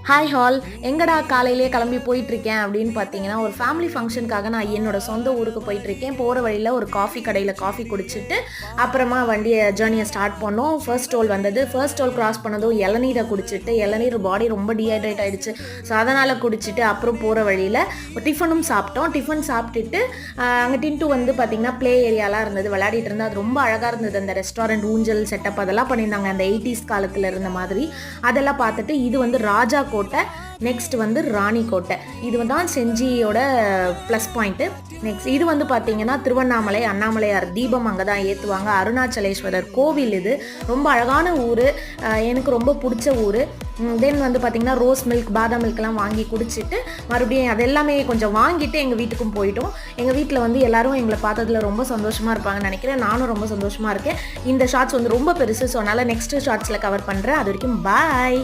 Hi hall, எங்கடா காலையிலேயே கிளம்பி போயிட்டுருக்கேன் அப்படின்னு பார்த்தீங்கன்னா, ஒரு ஃபேமிலி ஃபங்க்ஷனுக்காக நான் என்னோட சொந்த ஊருக்கு போயிட்டுருக்கேன். போகிற வழியில் ஒரு காஃபி கடையில் காஃபி குடிச்சிட்டு அப்புறமா ஜேர்னியை ஸ்டார்ட் பண்ணோம். ஃபர்ஸ்ட் டோல் வந்தது. ஃபர்ஸ்ட் டோல் கிராஸ் பண்ணதும் இளநீரை குடிச்சிட்டு, இளநீர் பாடி ரொம்ப டீஹைட்ரேட் ஆகிடுச்சு. ஸோ அதனால் குடிச்சிட்டு அப்புறம் போகிற வழியில் டிஃபனும் சாப்பிட்டோம். டிஃபன் சாப்பிட்டுட்டு அங்கே டின்ட்டு வந்து பார்த்திங்கன்னா ப்ளே ஏரியாலாம் இருந்தது, விளையாடிட்டு இருந்தது. அது ரொம்ப அழகாக இருந்தது. அந்த ரெஸ்டாரண்ட் ஊஞ்சல் செட்டப் அதெல்லாம் பண்ணியிருந்தாங்க, அந்த 80s காலத்தில் இருந்த மாதிரி. அதெல்லாம் பார்த்துட்டு இது வந்து ராஜா கோட்டை, நெக்ஸ்ட் வந்து ராணி கோட்டை. இது தான் செஞ்சியோட ப்ளஸ் பாயிண்ட்டு. நெக்ஸ்ட் இது வந்து பார்த்தீங்கன்னா திருவண்ணாமலை அண்ணாமலையார் தீபம் அங்கே தான் ஏற்றுவாங்க. அருணாச்சலேஸ்வரர் கோவில். இது ரொம்ப அழகான ஊர், எனக்கு ரொம்ப பிடிச்ச ஊர். தென் வந்து பார்த்திங்கன்னா ரோஸ் மில்க், பாதாம் மில்க்லாம் வாங்கி குடிச்சிட்டு மறுபடியும் அதெல்லாமே கொஞ்சம் வாங்கிட்டு எங்கள் வீட்டுக்கும் போயிட்டோம். எங்கள் வீட்டில் வந்து எல்லோரும் எங்களை பார்த்ததில் ரொம்ப சந்தோஷமாக இருப்பாங்கன்னு நினைக்கிறேன். நானும் ரொம்ப சந்தோஷமாக இருக்கேன். இந்த ஷார்ட்ஸ் வந்து ரொம்ப பெருசு, ஸோ அதனால் நெக்ஸ்ட்டு ஷார்ட்ஸில் கவர் பண்ணுறேன். அது வரைக்கும் பாய்.